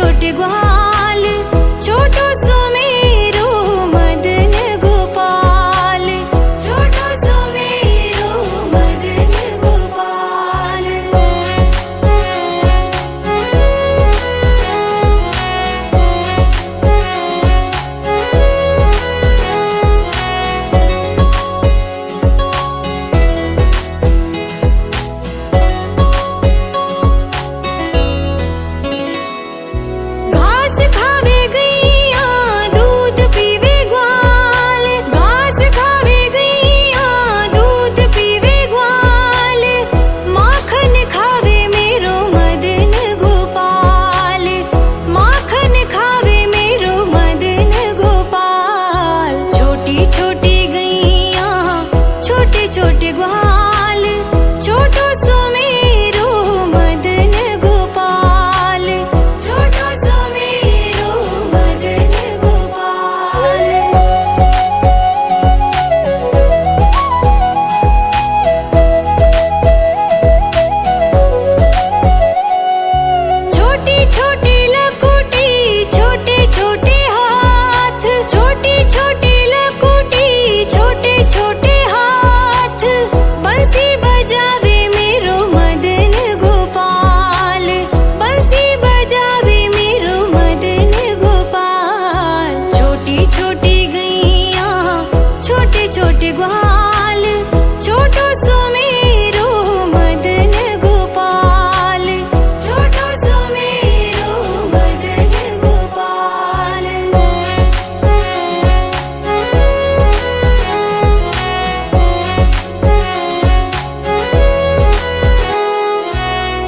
छोटे ग्वाल, छोटो सुमेरो मदन गोपाल, छोटो सुमेरो मदन गोपाल। घास खावे गैया दूध पीवे ग्वाल, घास खावे गैया दूध पीवे ग्वाल, माखन खावे मेरो मदन गोपाल, माखन खावे मेरो मदन गोपाल। छोटी छोटी गैया छोटे छोटे ग्वाल, छोटो सुमेरो मदन गोपाल, छोटो सुमेरो मदन गोपाल। छोटी छोटी लकुटी छोटे छोटे हाथ, छोटी छोटी लकुटी छोटे छोटे हाथ, बंसी बजावे मेरो मदन गोपाल, बंसी बजावे मेरो मदन गोपाल। छोटी छोटी गैया छोटे छोटे ग्वाल, छोटो सुमेरो मदन गोपाल, छोटो सुमेरो मदन गोपाल।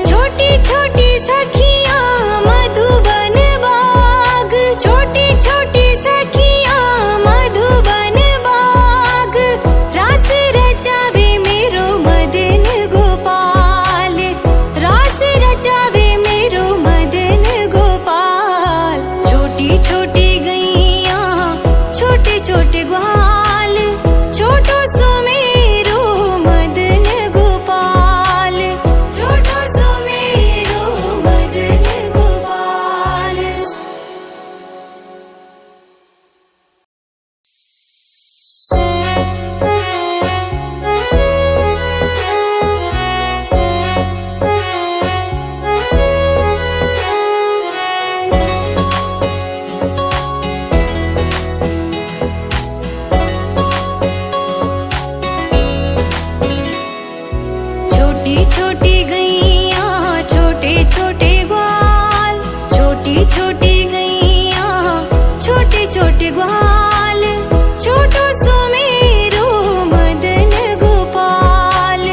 छोटी छोटी सखियां मधुबन बाग, छोटी छोटी सखियां मधुबन बाग, रास रचावे मेरो मदन गोपाल, रास रचावे मेरो मदन गोपाल। छोटी छोटी गैया छोटे छोटे ग्वाल, छोटो सुमेरो मदन गोपाल, छोटो सुमेरो मदन गोपाल। छोटी छोटी गैया छोटे छोटे ग्वाल, छोटी छोटी गैया छोटे छोटे ग्वाल, छोटो सुमेरो मदन गोपाल,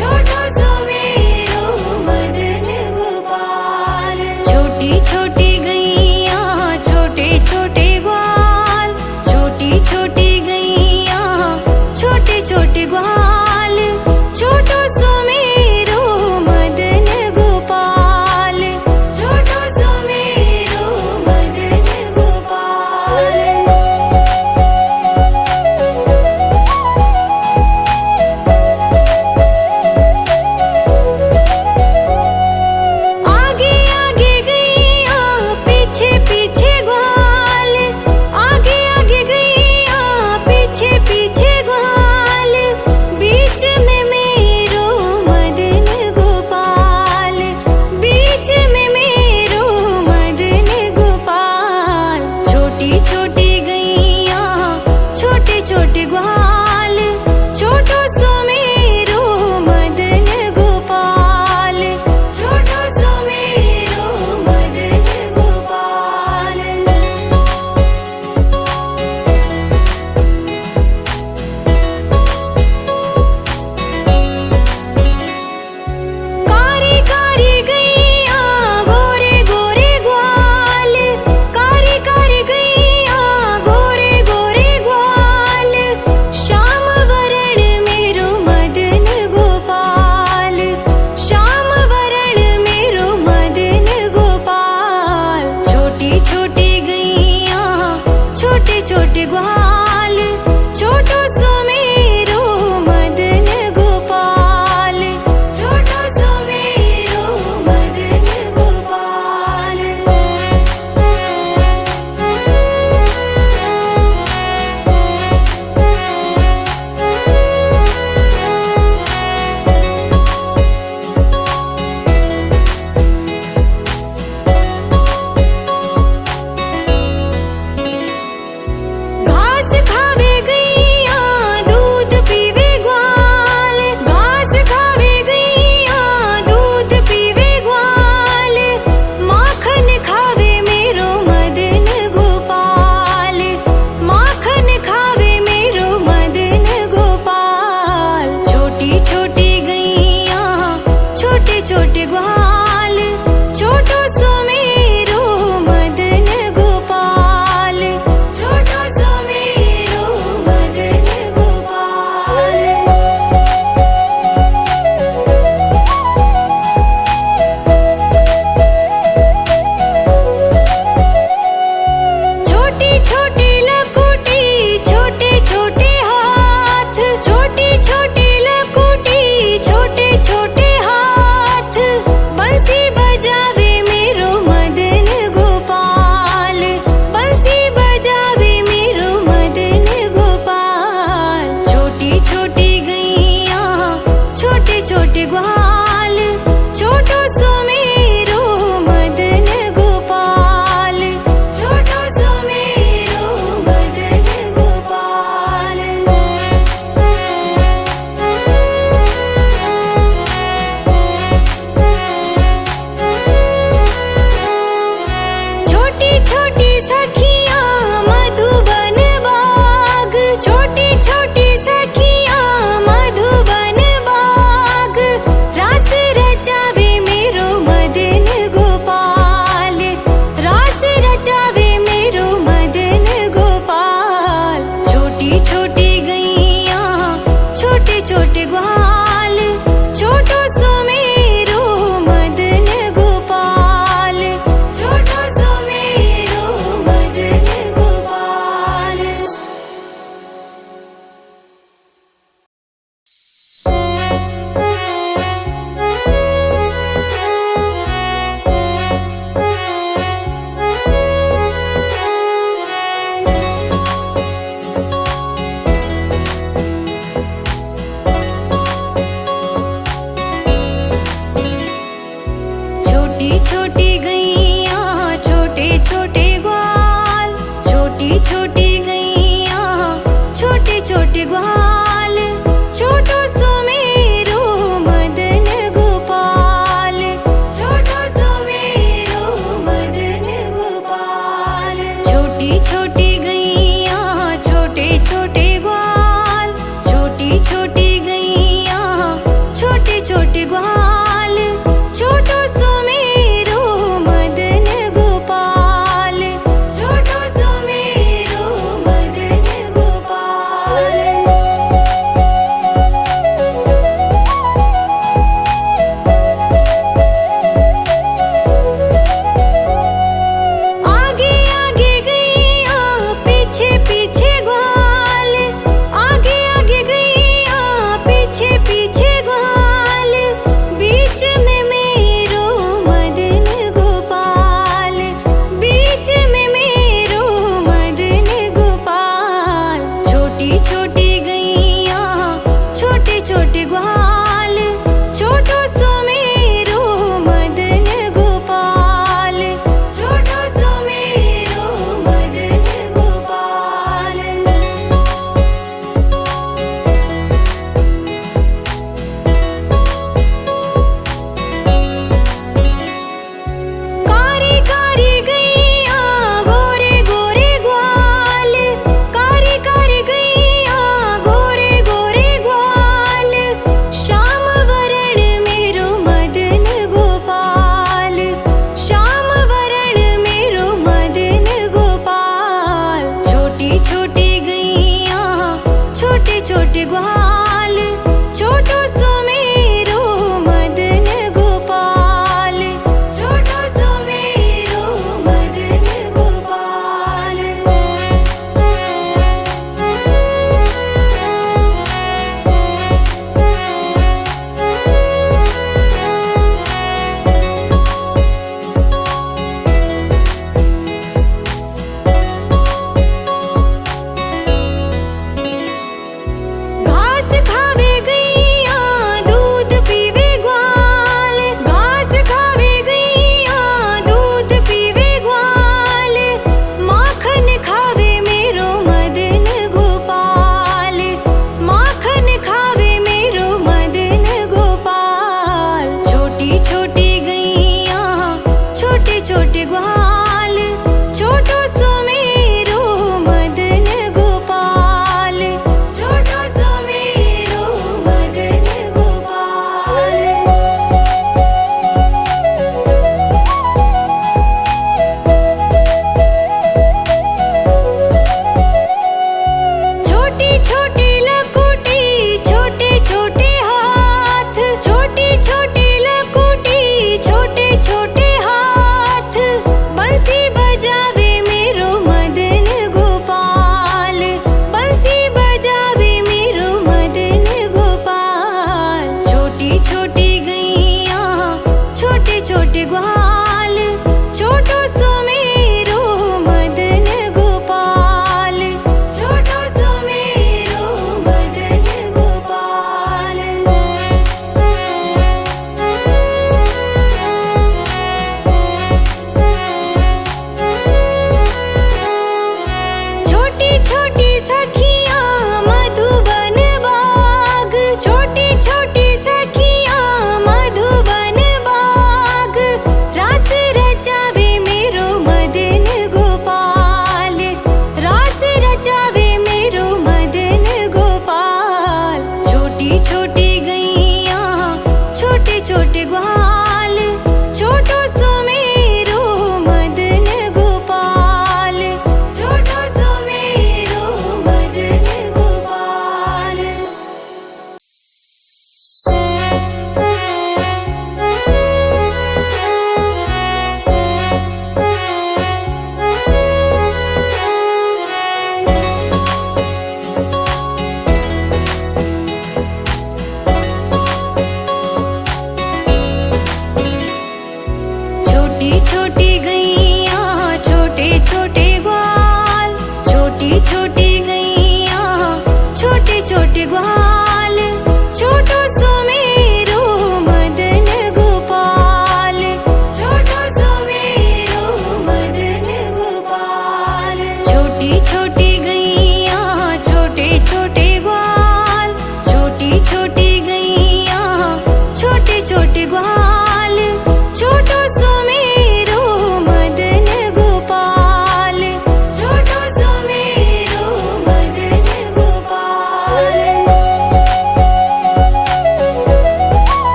छोटो सुमेरो मदन गोपाल। छोटी छोटी गैया छोटे छोटे ग्वाल, छोटी छोटी गैया छोटे छोटे ग्वाल, छोटो सुमेरो मदन गोपाल, छोटो सुमेरो मदन गोपाल। आगे आगे गैया पीछे पीछे ग्वाल, आगे आगे गैया पीछे पीछे ग्वाल, बीच में मेरो मदन गोपाल, बीच में मेरो मदन गोपाल। छोटी छोटी गैया छोटे छोटे ग्वाल, छोटो सुमेरो मदन गोपाल, छोटो सुमेरो मदन गोपाल। कारी कारी गैया गोरे गोरे ग्वाल, कारी कारी गैया गोरे गोरे ग्वाल, श्याम वरण मेरो मदन गोपाल, श्याम वरण मेरो मदन गोपाल। छोटी छोटी गैया छोटे छोटे ग्वाल, छोटो सुमेरो मदन गोपाल, छोटो सुमेरो मदन गोपाल।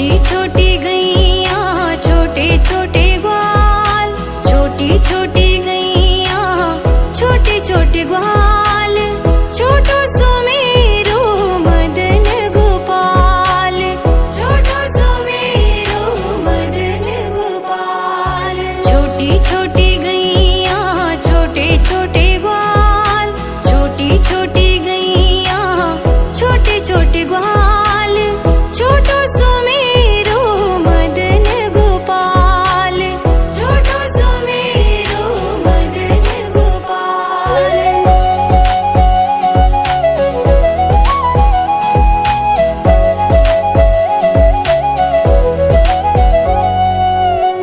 छोटी छोटी गैया छोटे छोटे ग्वाल, छोटी छोटी गैया छोटे छोटे ग्वाल, छोटो सो मेरो मदन गोपाल, छोटो सो मेरो मदन गोपाल। छोटी छोटी गैया छोटे छोटे ग्वाल, छोटी छोटी गैया छोटे छोटे ग्वाल, छोटो सो मेरो मदन गोपाल, छोटो सो मेरो मदन गोपाल।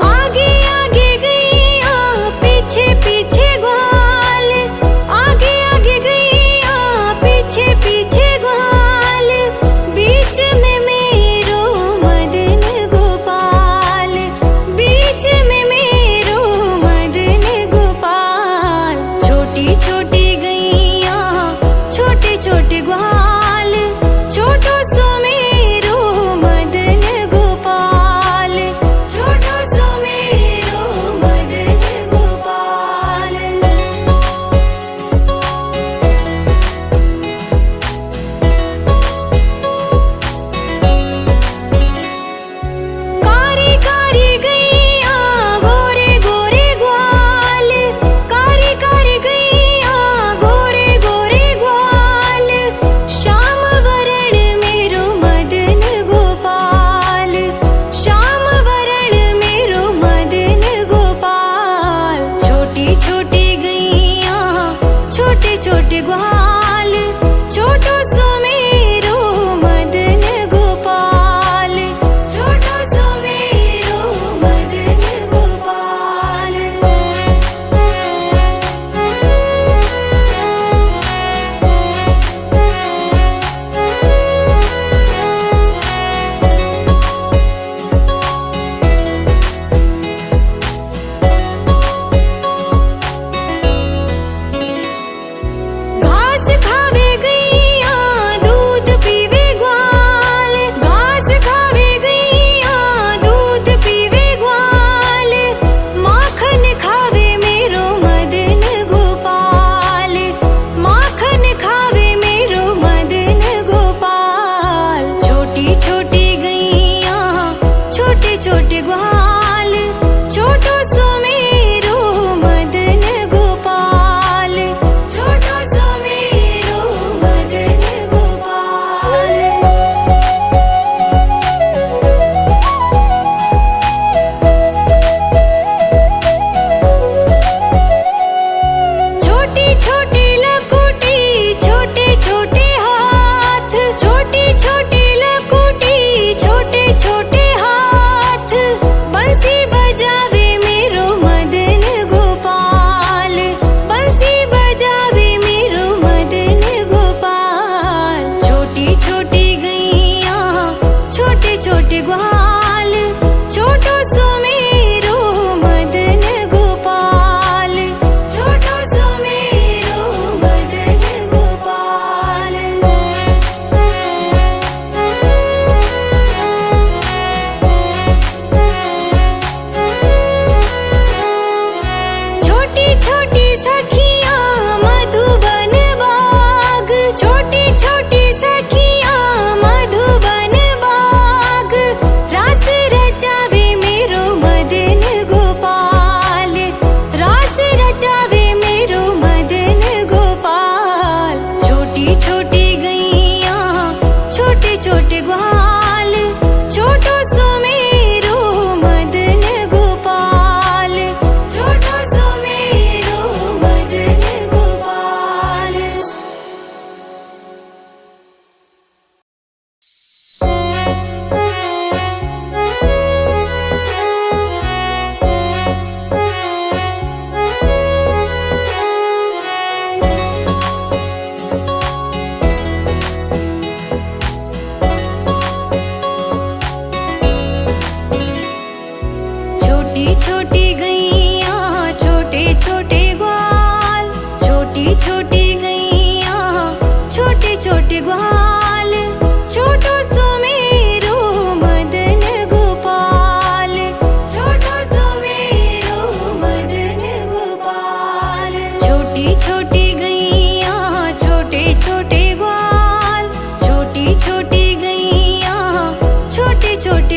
आगे आगे गैया पीछे पीछे ग्वाल, आगे आगे गैया पीछे पीछे ग्वाल, बीच में मेरो मदन गोपाल, बीच में मेरो मदन गोपाल। छोटी छोटी गैया छोटे छोटे ग्वाल, छोटो सो मेरो मदन गोपाल, छोटो सो मेरो मदन गोपाल। कारी कारी गैया गोरे गोरे ग्वाल, कारी कारी गैया गोरे गोरे ग्वाल, श्याम वरण मेरो मदन गोपाल, श्याम वरण मेरो मदन गोपाल। छोटी छोटी गैया छोटे छोटे ग्वाल, छोटो सो मेरो मदन गोपाल, छोटो सो मेरो मदन गोपाल। घास खावे गैया दूध पीवे ग्वाल, घास खावे गैया दूध पीवे ग्वाल, माखन खावे मेरो मदन गोपाल, माखन खावे मेरो मदन गोपाल। छोटी छोटी गैया छोटे छोटे ग्वाल, छोटो सो मेरो मदन गोपाल, छोटो सो मेरो मदन गोपाल। छोटी छोटी लकुटी छोटे छोटे हाथ, छोटी छोटी लकुटी छोटे छोटे हाथ, बंसी बजावे मेरो मदन गोपाल, बंसी बजावे मेरो मदन गोपाल। छोटी छोटी गैया छोटे छोटे ग्वाल, छोटो सो मेरो मदन गोपाल, छोटो सो मेरो मदन गोपाल। छोटी छोटी सखियां मधुबन बाग, छोटी छोटी सखियां मधुबन बाग, रास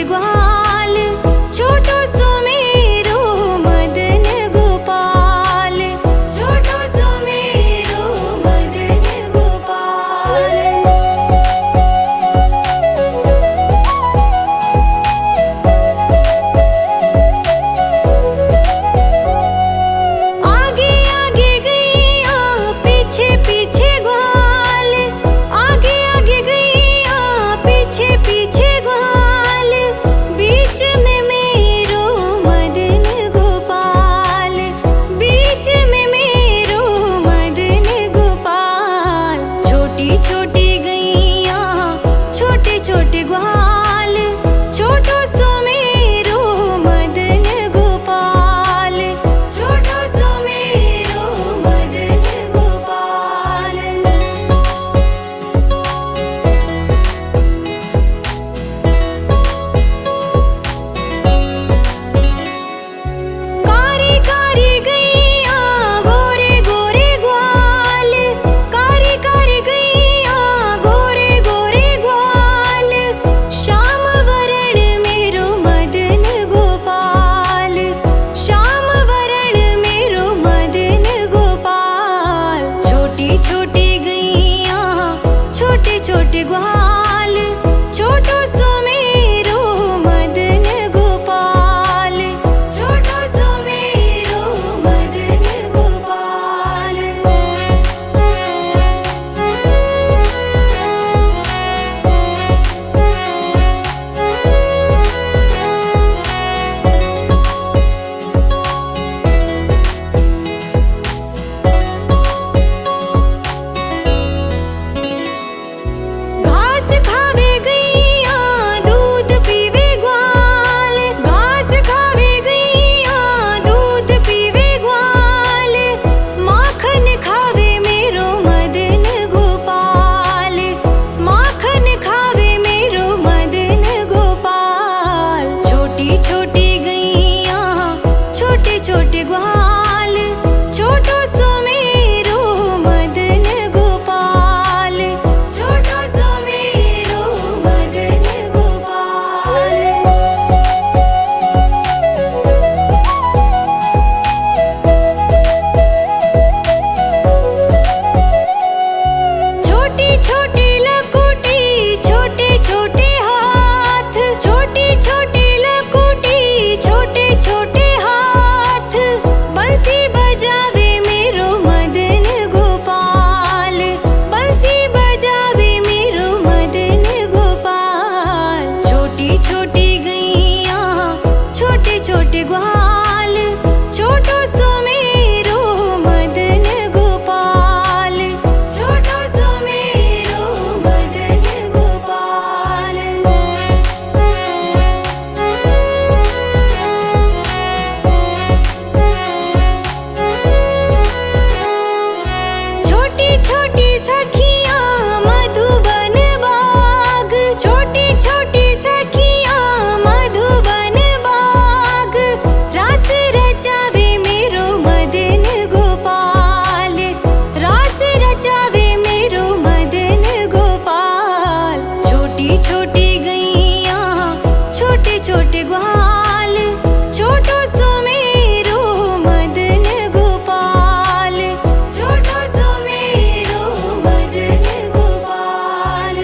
ग्वाल, छोटो सुमेरो मदन गोपाल, छोटो सुमेरो मदन गोपाल। आगे आगे गैया पीछे पीछे ग्वाल, आगे आगे गैया पीछे पीछे ग्वाल, बीच में मेरो मदन गोपाल, बीच में मेरो मदन गोपाल। छोटी छोटी गैया छोटे छोटे ग्वाल, छोटो सुमेरो मदन गोपाल, छोटो सुमेरो मदन गोपाल। कारी कारी गैया गोरे गोरे ग्वाल, कारी कारी गैया गोरे गोरे ग्वाल, श्याम वरण मेरो मदन गोपाल, श्याम वरण मेरो मदन गोपाल। छोटी छोटी गैया छोटे छोटे ग्वाल, छोटो सुमेरो मदन गोपाल, छोटो सुमेरो मदन गोपाल। घास खावे गैया दूध पीवे ग्वाल, घास खावे गैया दूध पीवे ग्वाल, माखन खावे मेरो मदन गोपाल, माखन खावे मेरो मदन गोपाल। छोटी छोटी गैया छोटे छोटे ग्वाल, छोटो सुमेरो मदन गोपाल, छोटो सुमेरो मदन गोपाल। छोटी छोटी लकुटी छोटे छोटे हाथ, छोटी छोटी लकुटी छोटे छोटे हाथ, बंसी बजावे मेरो मदन गोपाल, बंसी बजावे मेरो मदन गोपाल। छोटी छोटी गैया छोटे छोटे ग्वाल, छोटो सुमेरो मदन गोपाल, छोटो सुमेरो मदन गोपाल। छोटी छोटी सखियाँ मधुबन बाग, छोटी छोटी सखियाँ मधुबन बाग, रास रचावे मेरो मदन गोपाल, रास रचावे मेरो मदन गोपाल। छोटी छोटी गैया छोटे छोटे ग्वाल, छोटो सुमेरो मदन गोपाल, छोटो सुमेरो मदन गोपाल।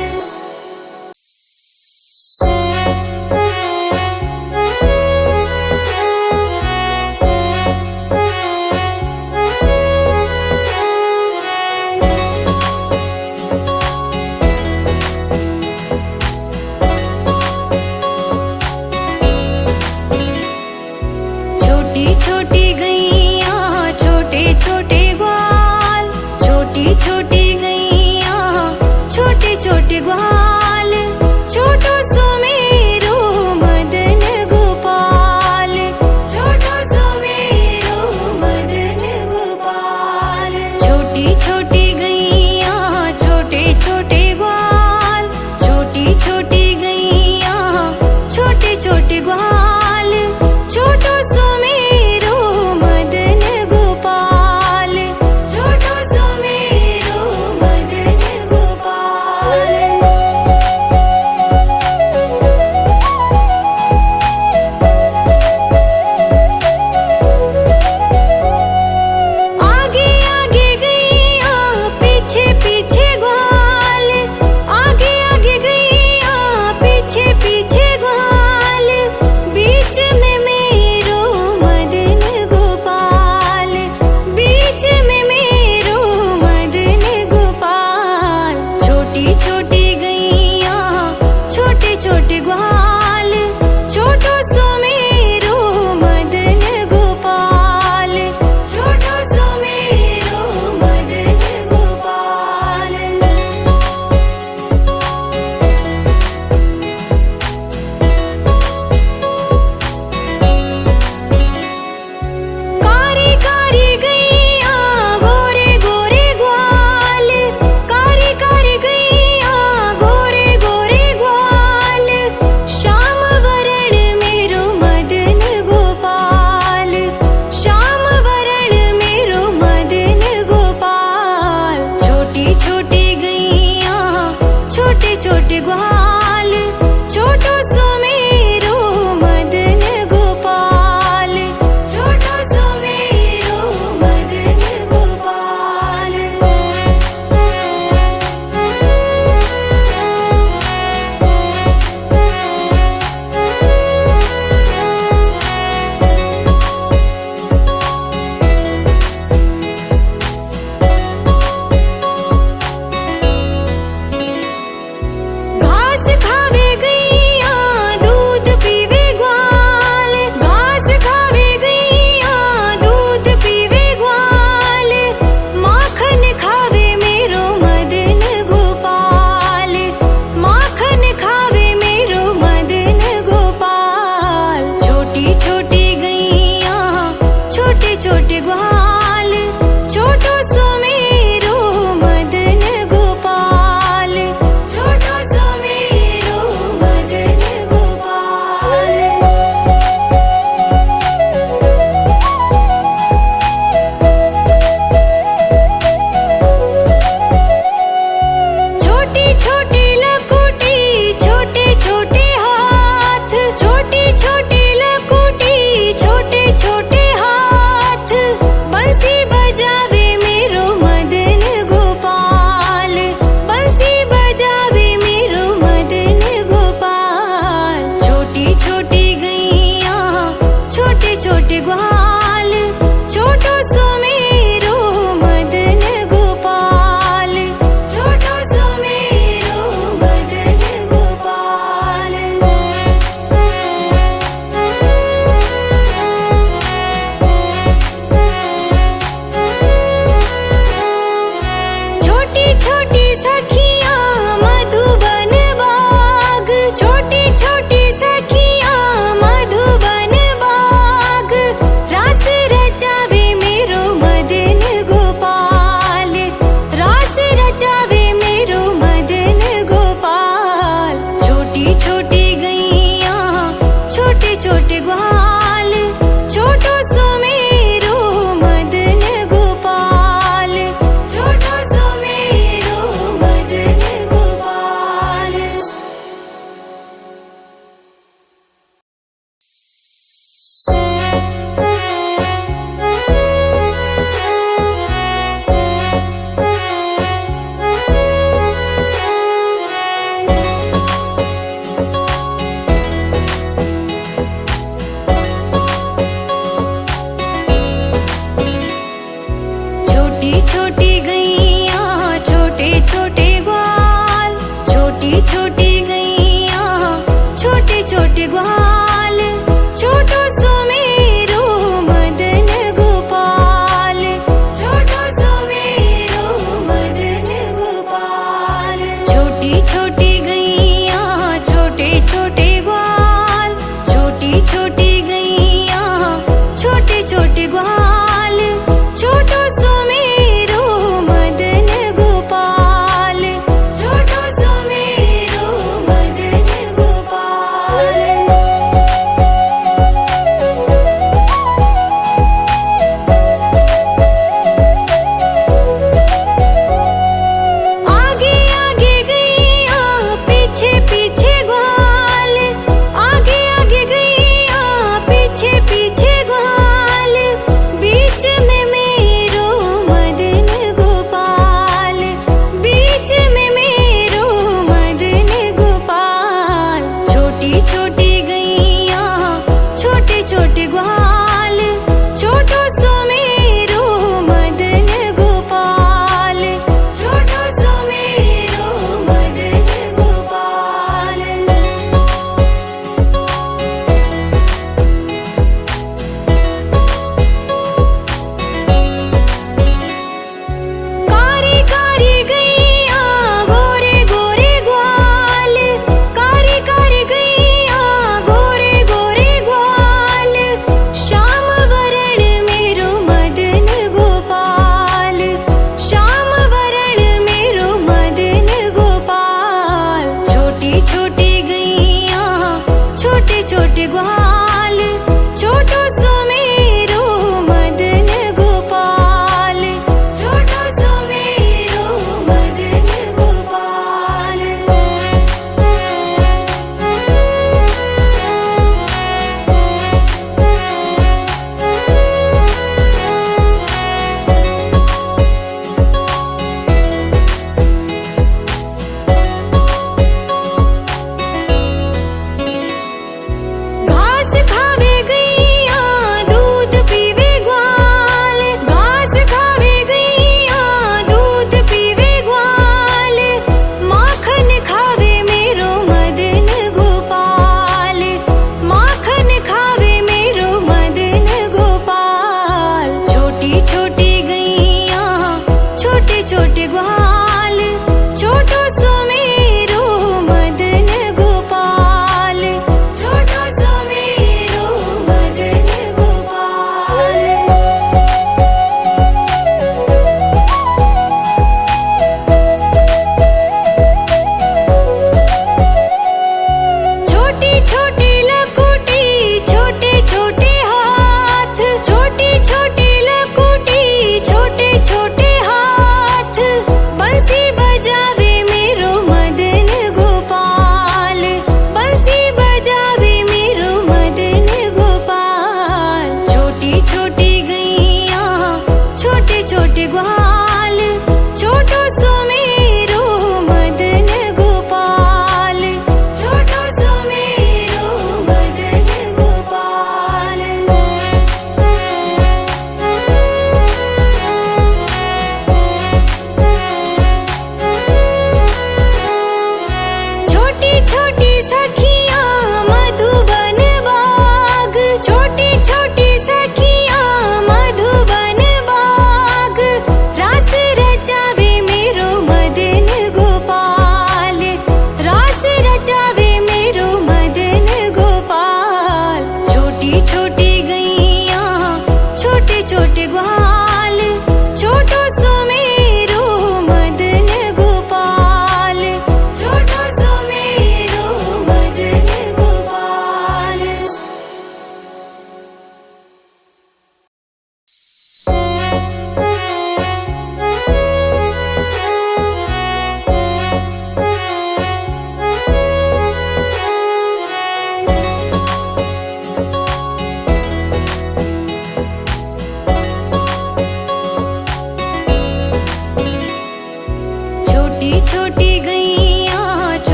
के गुहार।